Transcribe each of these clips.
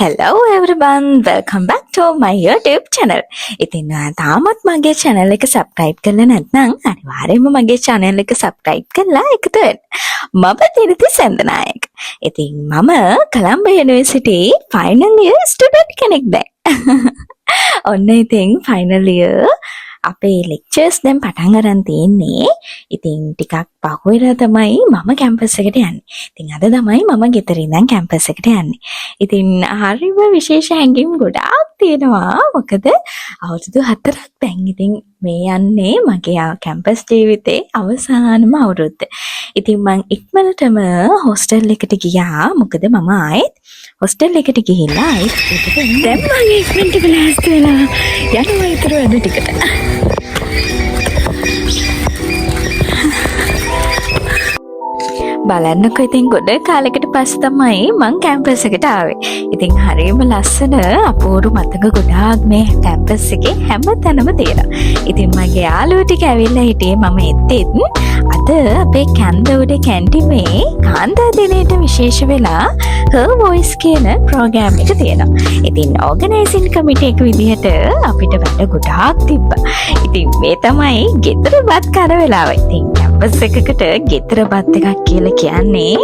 Hello everyone, welcome back to my YouTube channel. ඉතින් තාමත් මගේ channel එක subscribe කරලා නැත්නම් අනිවාර්යයෙන්ම මගේ channel එක subscribe කරලා එකතු වෙන්න. මම තිරිති සෙන්දනායක. ඉතින් මම Colombo University final year student කෙනෙක් දැන්. ඔන්න ඉතින් final year අපේ lectures දැන් පටන් ගන්න තියෙන්නේ. ඉතින් ටිකක් පහුවෙලා තමයි මම කැම්පස් එකට යන්නේ. ඉතින් අද තමයි මම ගෙදර ඉඳන් කැම්පස් එකට යන්නේ. ඉතින් හරිම විශේෂ හැඟීම් ගොඩාක් තියෙනවා. මොකද අවුරුදු 4ක් දැන් ඉතින් මේ යන්නේ මගේ කැම්පස් ජීවිතේ අවසානම අවුරුද්ද. ඉතින් මං ඉක්මනටම හොස්ටල් එකට ගියා. මොකද මම ආයෙත් හොස්ටල් එකට ගිහිල්ලා ආයෙත් දැන් මගේ ඉක්මනට ක්ලාස් වෙලා යනවා ඊතර වැඩ ටිකට. බලන්නකෝ ඉතින් ගොඩ කාලයකට පස්සේ තමයි මං කැම්පස් එකට ආවේ. ඉතින් හරියම ලස්සන අපූර්ව මතක ගොඩාක් මේ කැම්පස් එකේ හැමතැනම තියෙනවා. ඉතින් මගේ යාළුවෝ ටික ඇවිල්ලා හිටියේ මම එද්දෙත් අද අපේ කැන්දවුඩේ කැන්ටිමේ කාන්තා දිනේට විශේෂ වෙලා Her Voice කියන ප්‍රෝග්‍රෑම් එක තියෙනවා. ඉතින් ඕගනයිසින් කමිටු එක විදිහට අපිට වැඩ ගොඩාක් තිබ්බා. ඉතින් මේ තමයි ගෙදර බත් කන වෙලාව. ඉතින් කැම්පස් එකකට ගෙදර බත් එකක් කියලා කියන්නේ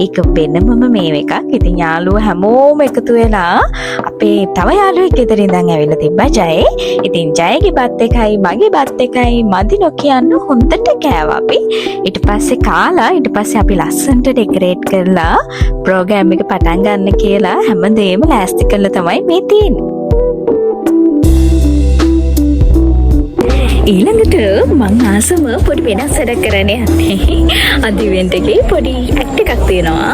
ඒක වෙනමම මේ එකක්. ඉතින් යාළුවෝ හැමෝම එකතු වෙලා අපේ තව යාළුවෙක් ගෙදර ඉඳන් ඇවිල්ලා තිබ්බා ජය. ඉතින් ජයගේ බත් එකයි මගේ බත් එකයි මදි නොකියන්න හොඳට කෑවා අපි. ඊට පස්සේ කාලා ඊට පස්සේ අපි ලස්සනට ඩෙකොරේට් කරලා ප්‍රෝග්‍රෑම් එක පටන් ගන්න කියලා හැමදේම ලෑස්ති කරලා තමයි මේ තියෙන්නේ. ඊළඟට මං ආසම පොඩි වෙනස් වැඩක් කරන්න යන්නේ. අද ඉවෙන්ට් එකේ පොඩි ඇක්ට් එකක් තියෙනවා.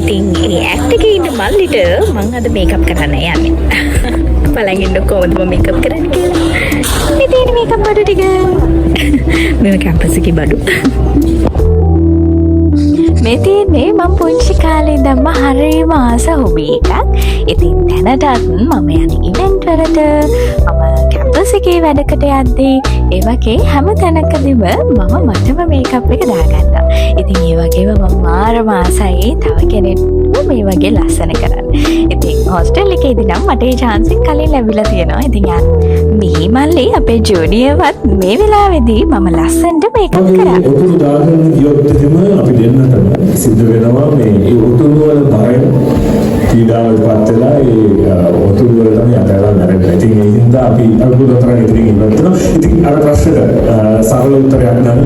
ඉතින් ඒ ඇක්ට් එකේ ඉන්න මල්ලිට මං අද මේකප් කරන්න යන්නේ. බලන් ඉන්න කොහොමද මම මේකප් කරන්නේ කියලා. මේ තියෙන මේකප් බඩු ටික. මේ කැම්පස් එකේ බඩු. මේ තියෙන්නේ මම පුංචි කාලේ ඉඳන්ම හරිම ආස හොබි එකක්. ඉතින් දැනටත් මම යන ඉවෙන්ට් වලට මම කැම්පස් එකේ වැඩකට යද්දී ඒ වගේ හැම තැනකදීම මම මටම මේකප් එක දාගන්නවා. ඉතින් ඒ වගේම මම මාරම ආසයි තව කෙනෙක්ට මේ වගේ ලස්සන කරන්න. ඉතින් හොස්ටල් එකේදී නම් මට ඒ chance එක කලින් ලැබිලා තියෙනවා. ඉතින් මේ මල්ලි අපේ ජූනියර්වත් මේ වෙලාවේදී මම ලස්සනට මේකප් කරා. ඔතුරු දාගෙන ගියොත් එහෙම අපි දෙන්නටම සිද්ධ වෙනවා මේ ඒ ඔතුරු වල බරෙන් පීඩාවටපත් වෙලා ඒ ඔතුරු වල තමයි අතලා නැරෙන්නේ. ඉතින් ඒ හින්දා අපි අනුගතතරන් ඉතින් ඉන්නවා. ඉතින් අර ප්‍රශ්නෙට සරල උත්තරයක් නම්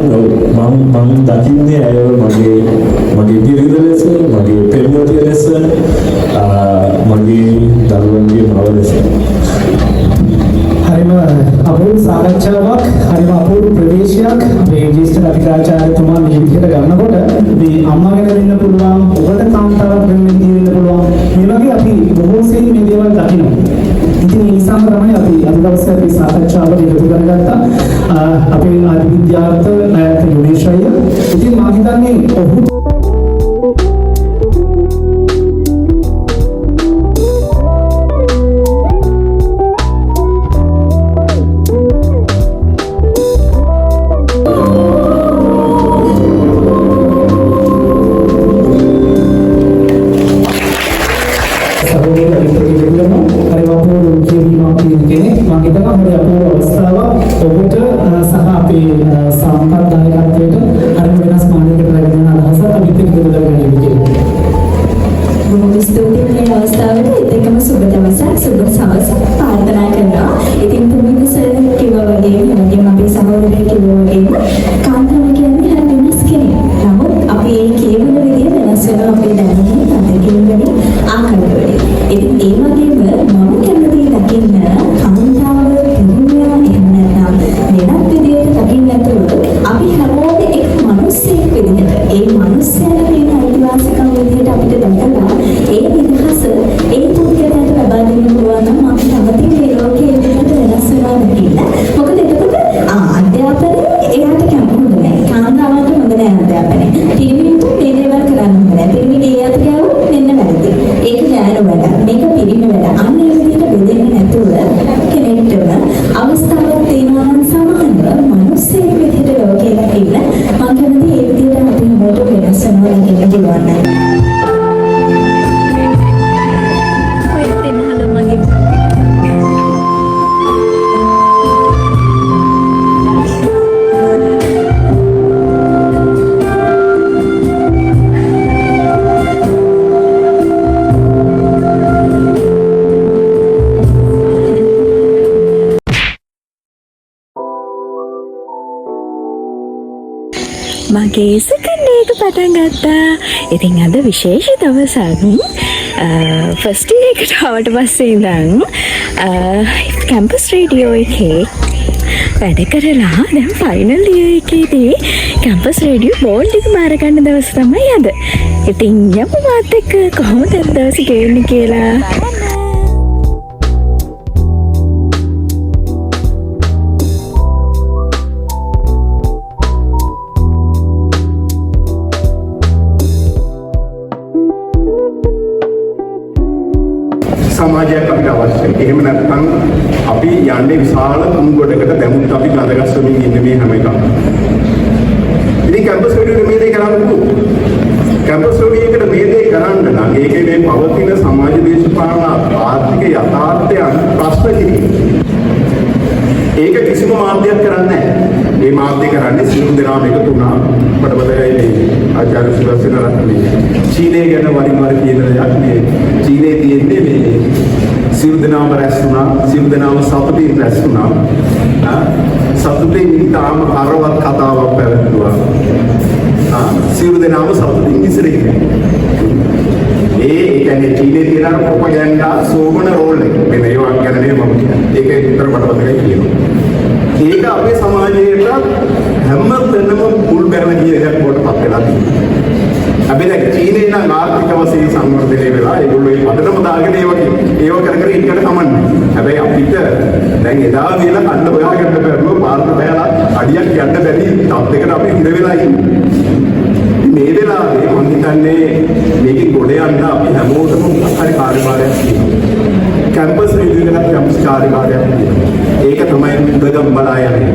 මම දකින්නේ අය මගේ පිරිද ලෙස, මගේ පෙම්වතිය ලෙස, මගේ දරුවන්ගේ මව ලෙස. හරිම අපූර්ව සාකච්ඡාවක්, හරිම අපූර්ව ප්‍රවේශයක් අපේ ජ්‍යෙෂ්ඨ කතිකාචාර්යතුමා මේ විදිහට ගන්නකොට මේ අම්මා ගැන වෙන්න පුළුවන්, ඔබට කාන්තාවක් වෙන්න තියෙන්න පුළුවන්. මේ වගේ අපි බොහෝ සෙයින් මේ දේවල් දකිනවා. ඉතින් ඒ නිසා තමයි අපි අද දවසේ අපි සාකච්ඡාවට එකතු කරගත්තා. අපේ ආදි විද්‍යාර්ථ නායක යුනේෂ් අයියා. ඉතින් මම හිතන්නේ ඔහු ආකල්ප වලින්. ඉතින් ඒ වගේම මම කැමති දකින්න කාන්තාව පිරිමියා එහෙම නැත්නම් වෙනත් විදිහට දකින්න නැතුව අපි හැමෝම එක් මිනිස්සෙක් විදිහට ඒ මිනිස්සයාට තියෙන අයිතිවාසිකම් විදිහට අපිට දැකලා ඒ නිදහස ඒ පුද්ගලයාට ලබා දෙන්න පුළුවන් නම් අපි කැමති මේ ලෝකයේ විදිහට වෙනස් වෙනවා දකින්න. මොකද එතකොට අධ්‍යාපනය එයාට කැමති නැහැ. කාන්තාවන්ට හොඳ නැහැ අධ්‍යාපනය. පිරිමින්ට මේ දේවල් කරන්න හොඳ නැහැ. පිරිමිගේ ඒ අත ගාව මෙන්න වැරදි. ඒක ගෑනු වැඩ. මේක පිරිමි වැඩ. අන්න ඒ විදිහට බෙදෙන්නේ නැතුව කෙනෙක්ටම අවස්ථාවක් තියෙනවා නම් සමානව මිනිස්සෙක් විදිහට ලෝකේ දකින්න මම කැමති ඒ විදිහට අපි හැමෝටම වෙනස් වෙනවා කියන පුළුවන් නැහැ. ඔය දෙන්නහල මගේ මගේ සෙකන්ඩ් එක පටන් ගත්තා. ඉතින් අද විශේෂ දවසක්. ෆස්ට් එකට ආවට පස්සේ ඉඳන් කැම්පස් රේඩියෝ එකේ වැඩ කරලා දැන් ෆයිනල් ඉයර් එකේදී කැම්පස් රේඩියෝ බෝල්ඩ් එක බාර ගන්න දවස තමයි අද. ඉතින් යමු මාත් එක්ක කොහොමද දවස් ගෙවන්නේ කියලා. සමාජයක් අපිට අවශ්‍යයි. එහෙම නැත්නම් අපි යන්නේ විශාල කුණුගොඩකට දැමුත් අපි ගඳගස් වලින් ඉන්නේ මේ හැම එකම. ඉතින් කැම්පස් රේඩියෝ මේ දේ කරන්න පුළුවන්. කැම්පස් රේඩියෝ එකට මේ දේ කරන්න නම් ඒකේ මේ පවතින සමාජ දේශපාලන ආර්ථික යථාර්ථයන් ප්‍රශ්න කිරීම. ඒක කිසිම මාධ්‍යයක් කරන්නේ නැහැ. මේ මාධ්‍ය කරන්නේ සියලු දෙනාම එකතු වුණා. පඩබදරයි මේ ආචාර්ය සුරසේන රත්නේ චීනය ගැන වරින් වර කියන දෙයක් මේ චීනයේ තියෙන්නේ මේ සියලු දෙනාම රැස් වුණා. සියලු දෙනාම සතුටින් රැස් වුණා. සතුටින් තාම අරවත් කතාවක් පැවැත්වුවා. සියලු දෙනාම සතුටින් ඉස්සරහින්. ඒ කියන්නේ චීනයේ තියෙන ප්‍රොපගැන්ඩා සෝමන රෝල් එක. මේ ඒවා ගැන නෙමෙයි මම කියන්නේ. ඒක විතර පඩබදරයි කියනවා. ඒක අපේ සමාජයට හැම තැනම මුල් බැරන කියන එකක් වලටපත් වෙලා තියෙනවා. අපි දැන් චීනයේ නම් ආර්ථික වශයෙන් සංවර්ධනය වෙලා ඒගොල්ලෝ ඒ පදනම දාගෙන ඒව කර කර ඉන්නට කමන්නේ. හැබැයි අපිට දැන් එදා වේලා කන්න හොයාගන්න බැරුව පාරට බැලලා අඩියක් යන්න බැරි තත්යකට අපි ඉඳ වෙලා ඉන්නේ. මේ වෙලාවේ මම හිතන්නේ මේකේ ගොඩ යන්න අපි හැමෝටම හරි කාර්යභාරයක් තියෙනවා. කැම්පස් රේඩියෝ එකක් කැම්පස් කාර්යභාරයක් තියෙනවා. ඒක තමයි උදගම් බලා යන්නේ.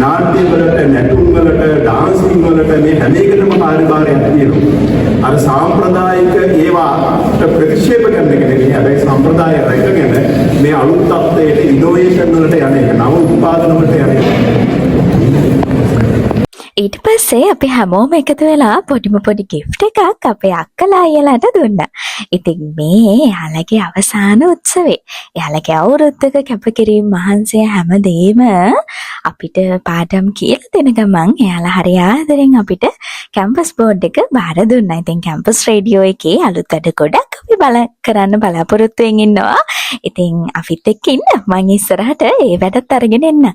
නාට්‍ය වලට, නැටුම් වලට, ඩාන්සින් වලට මේ හැම එකටම කාර්යභාරයක් තියෙනවා. අර සාම්ප්‍රදායික ඒවාට ප්‍රතික්ෂේප කරන එක නෙවෙයි. හැබැයි සම්ප්‍රදාය රැකගෙන මේ අලුත් තත්ත්වයට ඉනෝවේෂන් වලට යන එක, නව උත්පාදන වලට යන එක. ඊට පස්සේ අපි හැමෝම එකතු වෙලා පොඩි ගිෆ්ට් එකක් අපේ අක්කලා අයියලාට දුන්නා. ඉතින් මේ එයාලගේ අවසාන උත්සවේ. එයාලගේ අවුරුද්දක කැපකිරීම මහන්සිය හැමදේම අපිට පාඩම් කියලා දෙන ගමන් එයාලා හරි ආදරෙන් අපිට කැම්පස් බෝඩ් එක බාර දුන්නා. ඉතින් කැම්පස් රේඩියෝ එකේ අලුත් වැඩ ගොඩක් අපි කරන්න බලාපොරොත්තු වෙමින් ඉන්නවා. ඉතින් අපිත් එක්ක ඉන්න. මම ඉස්සරහට ඒ වැඩත් අරගෙන එන්න.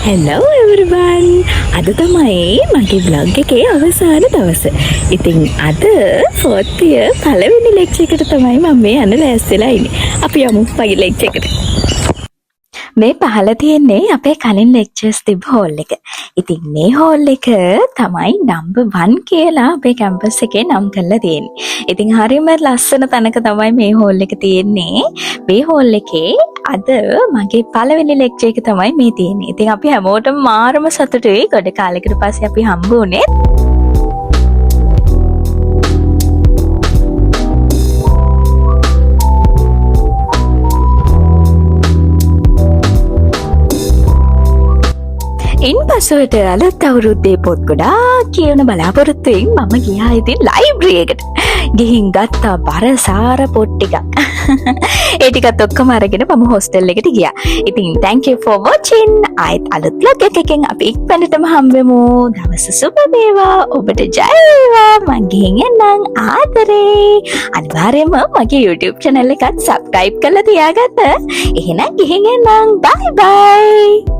හෙලෝ එවරිවන් අද තමයි මගේ බ්ලොග් එකේ අවසාන දවස. ඉතින් අද ෆෝර්තිය පළවෙනි ලෙක්චර් එකට තමයි මම මේ යන්න ලෑස්තිලා ඉන්නේ. අපි යමු මගේ ලෙක්චර් එකට. මේ පහළ තියෙන්නේ අපේ කලින් ලෙක්චර්ස් තිබ්බ හෝල් එක. ඉතින් මේ හෝල් එක තමයි නම්බර් 1 කියලා අපේ කැම්පස් එකේ නම් කරලා තියෙන්නේ. ඉතින් හරියම ලස්සන තැනක තමයි මේ හෝල් එක තියෙන්නේ. මේ හෝල් එකේ අද මගේ පළවෙනි ලෙක්චර් එක තමයි මේ තියෙන්නේ. ඉතින් අපි හැමෝටම මාරම සතුටුයි. ගොඩ කාලයකට පස්සේ අපි හම්බ වුණේ. ඉන් පසුවට අලුත් අවුරුද්දේ පොත් ගොඩාක් කියවන බලාපොරොත්තුවෙන් මම ගියා ඉතින් ලයිබ්‍රරි එකට. ගිහින් ගත්තා බරසාර පොත් ටිකක්. ඒ ටිකත් ඔක්කොම අරගෙන මම හොස්ටල් එකට ගියා. ඉතින් thank you for watching. ආයෙත් අලුත් vlog එකකින් අපි ඉක්මනටම හම්බෙමු. දවස සුබ වේවා. ඔබට ජය වේවා. මං ගිහින් එන්නම් ආදරේ. අනිවාර්යයෙන්ම මගේ YouTube channel එකත් subscribe කරලා තියාගන්න. එහෙනම් ගිහින් එන්නම්. bye bye.